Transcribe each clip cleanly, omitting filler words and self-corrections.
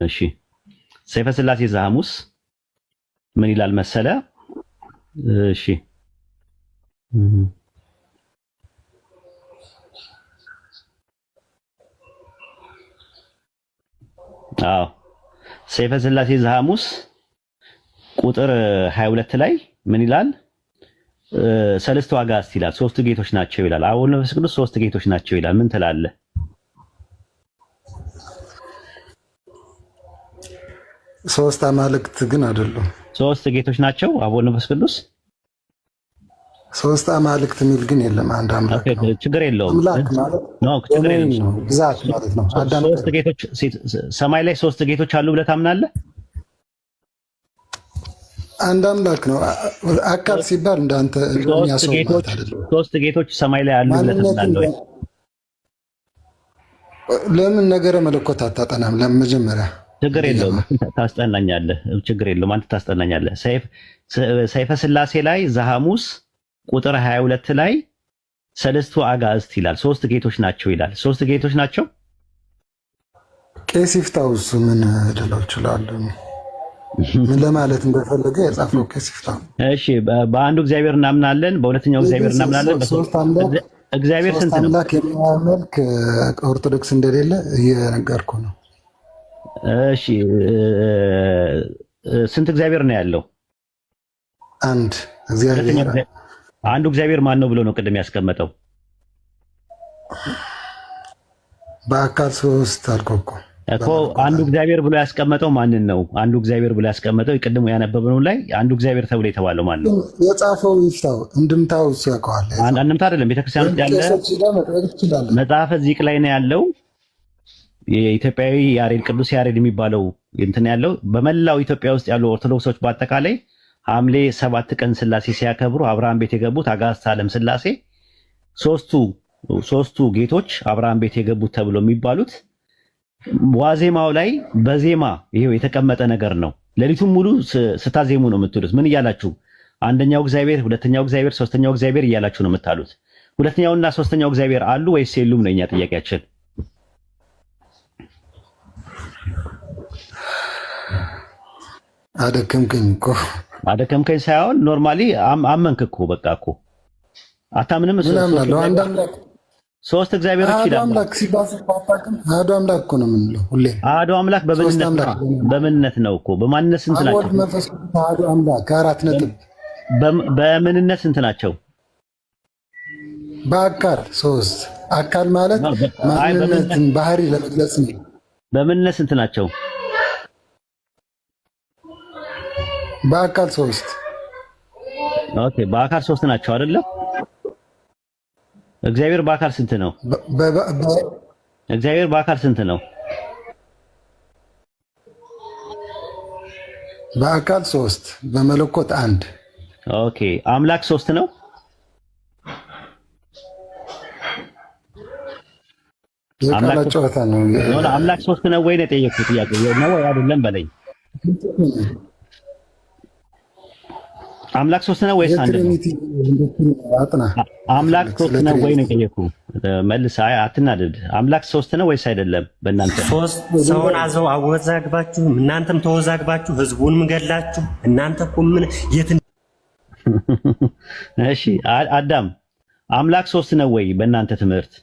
እሺ ሰይፈ ሥላሴ ዘሐሙስ ምን ይላል መሰለ? እሺ አዎ ሰይፈ ሥላሴ ዘሐሙስ ቁጥር 22 ላይ ምን ይላል? ሰለስቱ አጋዕዝት ይላል። ሶስት ጌቶች ናቸው ይላል። አብ ወልድ መንፈስ ቅዱስ ሶስት ጌቶች ናቸው ይላል። ምን ትላለህ? ሶስት አማልክት ግን አይደሉም። ሶስት ጌቶች ናቸው አብ ወልድ መንፈስ ቅዱስ። ሶስት አማልክት የሚል ግን የለም። አንድ አምላክ ነው። ችግር የለውም። አምላክ ማለት ነው ችግር የለውም። ግዛት ማለት ነው። ሶስት ጌቶች ሰማይ ላይ ሶስት ጌቶች አሉ ብለህ ታምናለህ? አንድ አምላክ ነው። አካል ሲባል እንዳንተ ሶስት ጌቶች ሰማይ ላይ አሉ ብለህ ታምናለህ? ለምን ነገረ መለኮት አታጠናም? ለምን መጀመሪያ ችግር የለውም። ታስጠናኛለህ። ችግር የለውም። አንተ ታስጠናኛለህ። ሰይፈ ሥላሴ ላይ ዘሐሙስ ቁጥር 22 ላይ ሰለስቱ አጋዕዝት ይላል። ሶስት ጌቶች ናቸው ይላል። ሶስት ጌቶች ናቸው። ቄስ ይፍታው። እሱ ምን ልለው እችላለሁ? ምን ለማለት እንደፈለገ የጻፈው ቄስ ይፍታው። እሺ በአንዱ እግዚአብሔር እናምናለን፣ በሁለተኛው እግዚአብሔር እናምናለን። እግዚአብሔር ስንት ነው? አምላክ የሚያመልክ ኦርቶዶክስ እንደሌለ እየነገርኩ ነው። እሺ ስንት እግዚአብሔር ነው ያለው? አንድ እግዚአብሔር። አንዱ እግዚአብሔር ማን ነው ብሎ ነው ቅድም ያስቀመጠው? በአካል ሶስት አልኩህ እኮ አንዱ እግዚአብሔር ብሎ ያስቀመጠው ማንን ነው? አንዱ እግዚአብሔር ብሎ ያስቀመጠው ቅድም ያነበብነው ላይ አንዱ እግዚአብሔር ተብሎ የተባለው ማን ነው? የጻፈው ይፍታው። እንድምታው እሱ ያውቀዋል። አንድምታ አይደለም፣ ቤተክርስቲያን ውስጥ ያለ መጽሐፈ ዚቅ ላይ ነው ያለው። የኢትዮጵያዊ ያሬድ ቅዱስ ያሬድ የሚባለው እንትን ያለው በመላው ኢትዮጵያ ውስጥ ያሉ ኦርቶዶክሶች በአጠቃላይ ሐምሌ 7 ቀን ሥላሴ ሲያከብሩ አብርሃም ቤት የገቡት አጋዕዝተ ዓለም ሥላሴ ሶስቱ ጌቶች አብርሃም ቤት የገቡት ተብሎ የሚባሉት ዋዜማው ላይ በዜማ ይሄው የተቀመጠ ነገር ነው። ሌሊቱን ሙሉ ስታዜሙ ነው የምትሉት። ምን እያላችሁ? አንደኛው እግዚአብሔር፣ ሁለተኛው እግዚአብሔር፣ ሶስተኛው እግዚአብሔር እያላችሁ ነው የምታሉት። ሁለተኛውና ሶስተኛው እግዚአብሔር አሉ ወይስ የሉም ነው የኛ ጥያቄያችን። አደከምከኝ እኮ። አደከምከኝ ሳይሆን ኖርማሊ አመንክ እኮ በቃ እኮ አታምንም። ሶስት እግዚአብሔሮች ይላል። አምላክ ሲባል አታውቅም። አሐዱ አምላክ እኮ ነው የምንለው ሁሌ። አሐዱ አምላክ በምንነት ነው እኮ። በማንነት ስንት ናቸው? ወልድ መንፈስ ቅዱስ አሐዱ አምላክ አራት ነጥብ። በምንነት ስንት ናቸው? በአካል ሶስት። አካል ማለት ማንነትን ባህሪ ለመግለጽ ነው። በምንነት ስንት ናቸው? በአካል ሶስት። ኦኬ በአካል ሶስት ናቸው አይደለም? እግዚአብሔር በአካል ስንት ነው? እግዚአብሔር በአካል ስንት ነው? በአካል ሶስት፣ በመለኮት አንድ። ኦኬ አምላክ ሶስት ነው? የቃላት ጨዋታ ነው። አምላክ ሶስት ነው ወይ ነው የጠየኩት ጥያቄ ነው ወይ አይደለም በለኝ። አምላክ ሶስት ነው ወይስ አንድ ነው? አምላክ ሶስት ነው ወይ ነው የጠየኩህ? መልስ። አይ አትናደድ። አምላክ ሶስት ነው ወይስ አይደለም? በእናንተ ሶስት ሰውን አወዛግባችሁ እናንተም ተወዛግባችሁ ህዝቡንም ገላችሁ እናንተ እኮ ምን የት። እሺ አዳም አምላክ ሶስት ነው ወይ በእናንተ ትምህርት?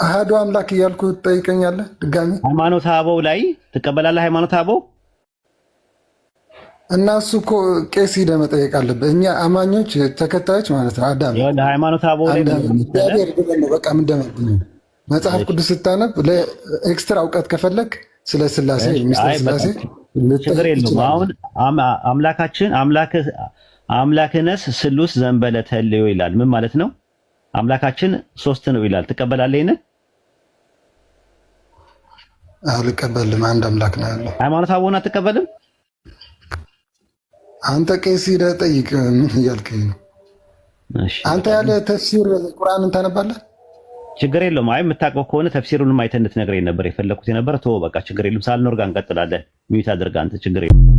አሐዱ አምላክ እያልኩ ትጠይቀኛለህ ድጋሚ? ሃይማኖተ አበው ላይ ትቀበላለህ? ሃይማኖተ አበው እና እሱ እኮ ቄስ ሂደህ መጠየቅ አለብህ። እኛ አማኞች ተከታዮች ማለት ነው። አዳም ሃይማኖተ አበው ላይ በቃ ምንደመድነው መጽሐፍ ቅዱስ ስታነብ ለኤክስትራ እውቀት ከፈለግ ስለ ሥላሴ ሚስጥረ ሥላሴ ችግር የለውም። አሁን አምላክነስ ስሉስ ዘንበለ ተልዮ ይላል። ምን ማለት ነው? አምላካችን ሶስት ነው ይላል። ትቀበላለህ? ይሄን አልቀበልም። አንድ አምላክ ነው ያለው። ሃይማኖተ አበውን አትቀበልም? አንተ ቄስ ሂደህ ጠይቅ። ምን እያልከኝ ነው? አንተ ያለ ተፍሲር ቁርአንን ታነባለህ? ችግር የለውም። አይ የምታውቀው ከሆነ ተፍሲሩንም አይተህ እንድትነግረኝ ነበር የፈለኩት የነበረ። ተወው በቃ ችግር የለም። ሳልኖር ጋር እንቀጥላለን። ሚዩት አድርግ አንተ። ችግር የለም።